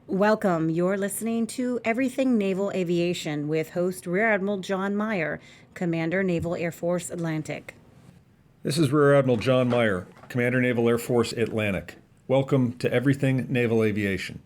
Welcome. You're listening to Everything Naval Aviation with host Rear Admiral John Meier, Commander Naval Air Force Atlantic. This is Rear Admiral John Meier, Commander Naval Air Force Atlantic. Welcome to Everything Naval Aviation.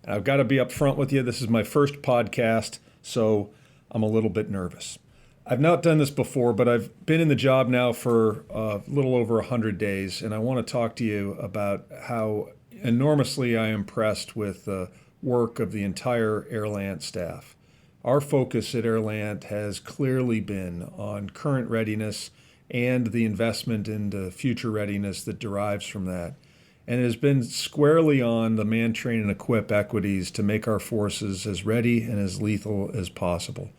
I've got to be up front with you. This is my first podcast, so I'm a little bit nervous. I've not done this before, but I've been in the job now for a little over 100 days, and I want to talk to you about how enormously I am impressed with the work of the entire Airland staff. Our focus at Airland has clearly been on current readiness and the investment into future readiness that derives from that. And it has been squarely on the man, train, and equip equities to make our forces as ready and as lethal as possible.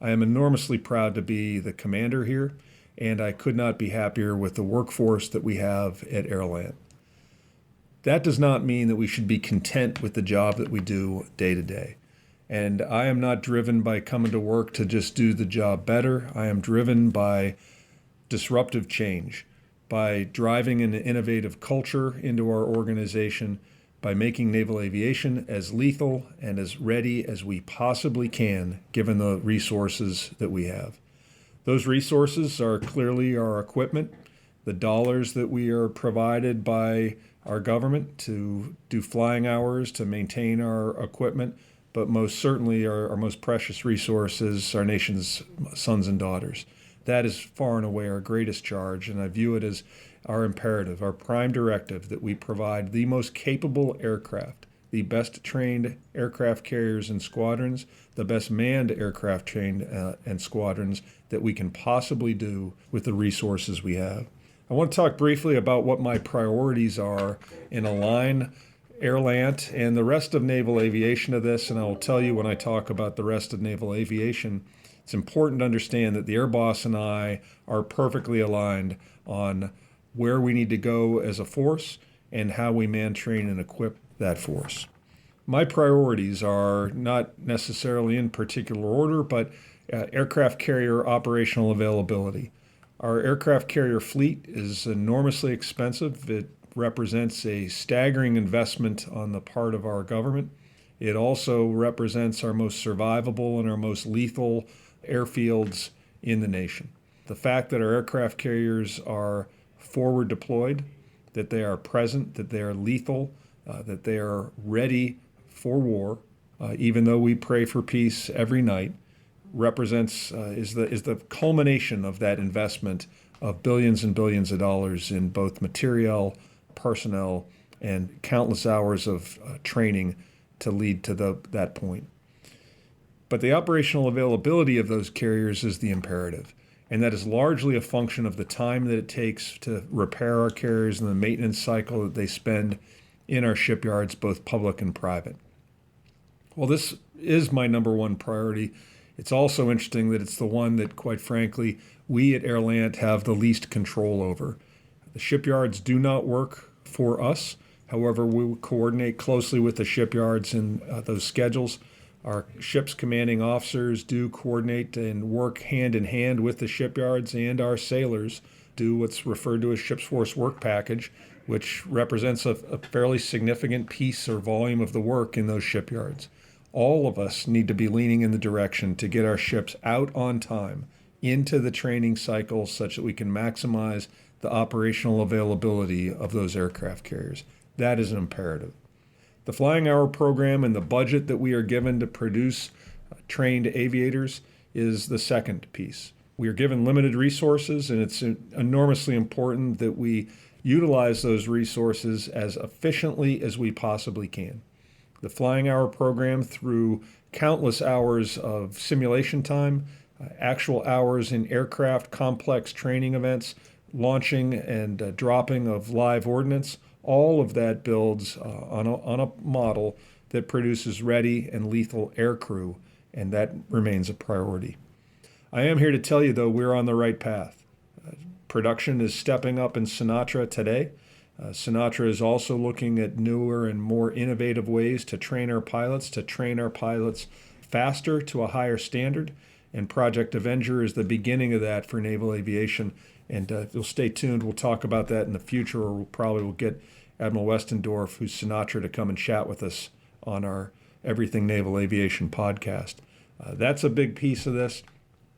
I am enormously proud to be the commander here, and I could not be happier with the workforce that we have at Airland. That does not mean that we should be content with the job that we do day to day. And I am not driven by coming to work to just do the job better. I am driven by disruptive change, by driving an innovative culture into our organization, by making naval aviation as lethal and as ready as we possibly can, given the resources that we have. Those resources are clearly our equipment, the dollars that we are provided by our government to do flying hours, to maintain our equipment, but most certainly our most precious resource is our nation's sons and daughters. That is far and away our greatest charge, and I view it as our imperative, our prime directive, that we provide the most capable aircraft, the best trained aircraft carriers and squadrons, the best manned aircraft trained and squadrons that we can possibly do with the resources we have. I want to talk briefly about what my priorities are and align Airland and the rest of naval aviation to this, and I will tell you when I talk about the rest of naval aviation, it's important to understand that the Air Boss and I are perfectly aligned on where we need to go as a force and how we man, train, and equip that force. My priorities are not necessarily in particular order, but aircraft carrier operational availability. Our aircraft carrier fleet is enormously expensive. It represents a staggering investment on the part of our government. It also represents our most survivable and our most lethal airfields in the nation. The fact that our aircraft carriers are forward deployed, that they are present, that they are lethal, that they are ready for war, even though we pray for peace every night, represents is the culmination of that investment of billions and billions of dollars in both materiel, personnel, and countless hours of training to lead to that point. But the operational availability of those carriers is the imperative, and that is largely a function of the time that it takes to repair our carriers and the maintenance cycle that they spend in our shipyards, both public and private. Well, this is my number one priority. It's also interesting that it's the one that, quite frankly, we at Airland have the least control over. The shipyards do not work for us. However, we coordinate closely with the shipyards in those schedules. Our ship's commanding officers do coordinate and work hand in hand with the shipyards, and our sailors do what's referred to as Ship's Force Work Package, which represents a fairly significant piece or volume of the work in those shipyards. All of us need to be leaning in the direction to get our ships out on time into the training cycle such that we can maximize the operational availability of those aircraft carriers. That is an imperative. The flying hour program and the budget that we are given to produce trained aviators is the second piece. We are given limited resources, and it's enormously important that we utilize those resources as efficiently as we possibly can. The flying hour program, through countless hours of simulation time, actual hours in aircraft, complex training events, launching and dropping of live ordnance, all of that builds on a model that produces ready and lethal aircrew, and that remains a priority. I am here to tell you, though, we're on the right path. Production is stepping up in Sinatra today. Sinatra is also looking at newer and more innovative ways to train our pilots faster to a higher standard. And Project Avenger is the beginning of that for naval aviation. And if you'll stay tuned, we'll talk about that in the future, or we'll get Admiral Westendorf, who's Sinatra, to come and chat with us on our Everything Naval Aviation podcast. That's a big piece of this.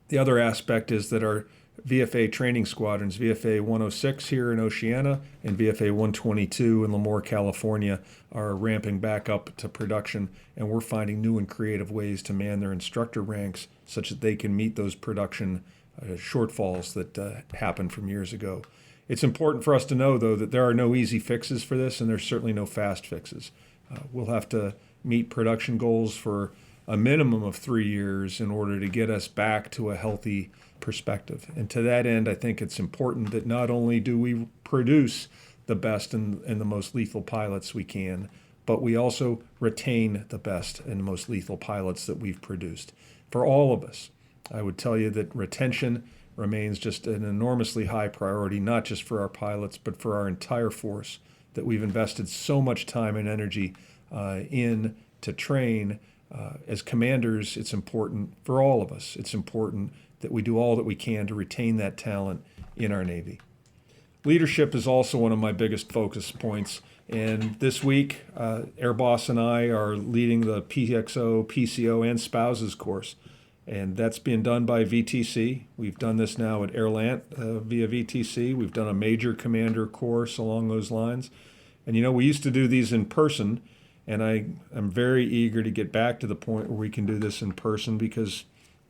The other aspect is that our VFA training squadrons, VFA 106 here in Oceana and VFA 122 in Lemoore, California, are ramping back up to production, and we're finding new and creative ways to man their instructor ranks such that they can meet those production shortfalls that happened from years ago. It's important for us to know, though, that there are no easy fixes for this, and there's certainly no fast fixes. We'll have to meet production goals for a minimum of 3 years in order to get us back to a healthy perspective. And to that end, I think it's important that not only do we produce the best and the most lethal pilots we can, but we also retain the best and most lethal pilots that we've produced. For all of us, I would tell you that retention remains just an enormously high priority, not just for our pilots, but for our entire force that we've invested so much time and energy in to train. As commanders, it's important for all of us. It's important that we do all that we can to retain that talent in our Navy. Leadership is also one of my biggest focus points. And this week, Air Boss and I are leading the PXO, PCO, and Spouses course. And that's being done by VTC. We've done this now at Airlant via VTC. We've done a major commander course along those lines. And we used to do these in person, and I'm very eager to get back to the point where we can do this in person, because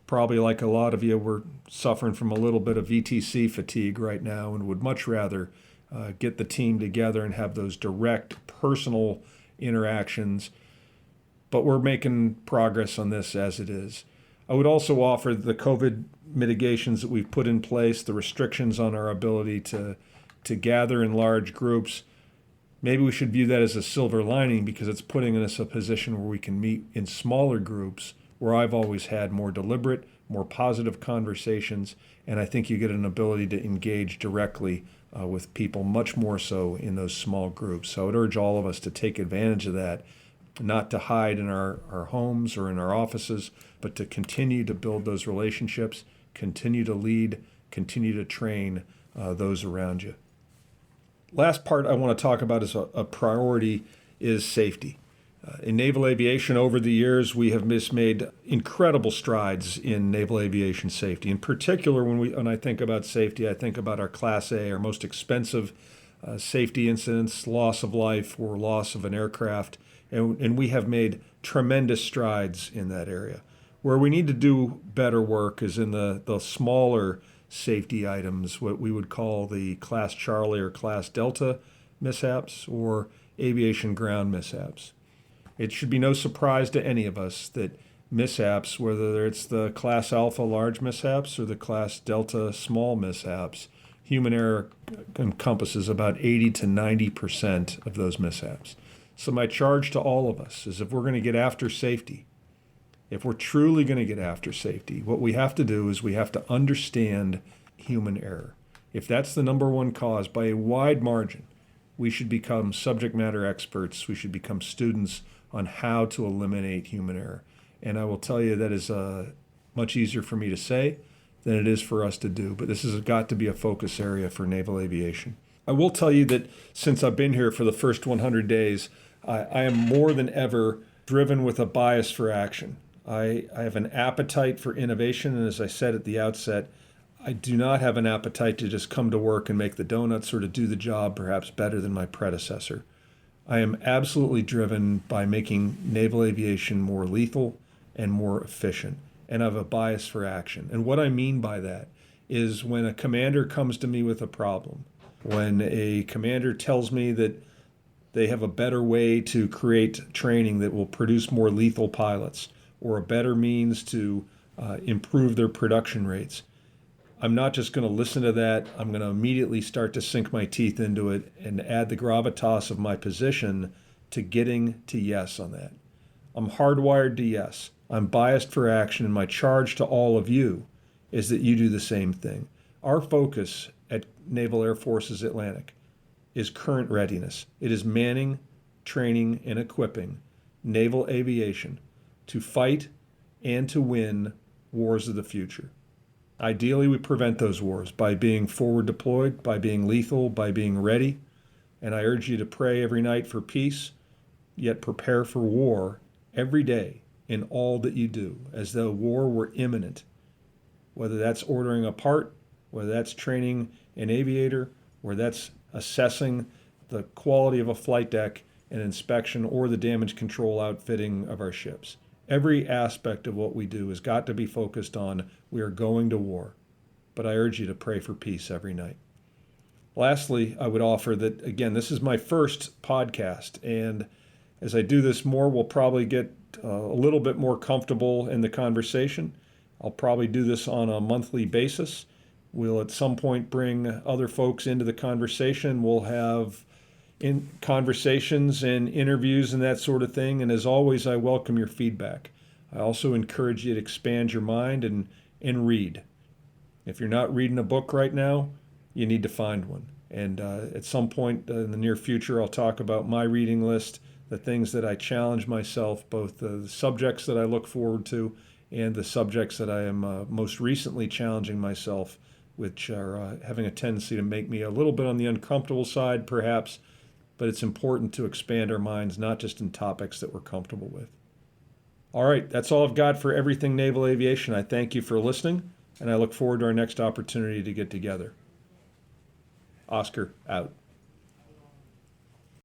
probably like a lot of you, we're suffering from a little bit of VTC fatigue right now and would much rather get the team together and have those direct personal interactions. But we're making progress on this as it is. I would also offer the COVID mitigations that we've put in place, the restrictions on our ability to gather in large groups. Maybe we should view that as a silver lining, because it's putting us in a position where we can meet in smaller groups, where I've always had more deliberate, more positive conversations, and I think you get an ability to engage directly with people much more so in those small groups. So I would urge all of us to take advantage of that, not to hide in our homes or in our offices, but to continue to build those relationships, continue to lead, continue to train those around you. Last part I want to talk about as a priority is safety. In naval aviation, over the years, we have made incredible strides in naval aviation safety. In particular, when I think about safety, I think about our Class A, our most expensive safety incidents, loss of life or loss of an aircraft, and we have made tremendous strides in that area. Where we need to do better work is in the smaller safety items, what we would call the Class Charlie or Class Delta mishaps or aviation ground mishaps. It should be no surprise to any of us that mishaps, whether it's the Class Alpha large mishaps or the Class Delta small mishaps, human error encompasses about 80 to 90% of those mishaps. So my charge to all of us is, if we're going to get after safety, if we're truly going to get after safety, what we have to do is we have to understand human error. If that's the number one cause by a wide margin, we should become subject matter experts. We should become students on how to eliminate human error. And I will tell you that is much easier for me to say than it is for us to do. But this has got to be a focus area for naval aviation. I will tell you that since I've been here for the first 100 days, I am more than ever driven with a bias for action. I have an appetite for innovation, and as I said at the outset, I do not have an appetite to just come to work and make the donuts or to do the job perhaps better than my predecessor. I am absolutely driven by making naval aviation more lethal and more efficient, and I have a bias for action. And what I mean by that is, when a commander comes to me with a problem, when a commander tells me that they have a better way to create training that will produce more lethal pilots, or a better means to improve their production rates, I'm not just going to listen to that. I'm going to immediately start to sink my teeth into it and add the gravitas of my position to getting to yes on that. I'm hardwired to yes. I'm biased for action, and my charge to all of you is that you do the same thing. Our focus at Naval Air Forces Atlantic is current readiness. It is manning, training, and equipping naval aviation to fight and to win wars of the future. Ideally, we prevent those wars by being forward deployed, by being lethal, by being ready. And I urge you to pray every night for peace, yet prepare for war every day in all that you do, as though war were imminent, whether that's ordering a part, whether that's training an aviator, whether that's assessing the quality of a flight deck and inspection or the damage control outfitting of our ships. Every aspect of what we do has got to be focused on we are going to war, but I urge you to pray for peace every night. Lastly, I would offer that, again, this is my first podcast, and as I do this more, we'll probably get a little bit more comfortable in the conversation. I'll probably do this on a monthly basis. We'll at some point bring other folks into the conversation. We'll have in conversations and interviews and that sort of thing. And as always, I welcome your feedback. I also encourage you to expand your mind and read. If you're not reading a book right now, you need to find one. And at some point in the near future, I'll talk about my reading list, the things that I challenge myself, both the subjects that I look forward to and the subjects that I am most recently challenging myself, which are having a tendency to make me a little bit on the uncomfortable side, perhaps, but it's important to expand our minds, not just in topics that we're comfortable with. All right, that's all I've got for Everything Naval Aviation. I thank you for listening, and I look forward to our next opportunity to get together. Oscar, out.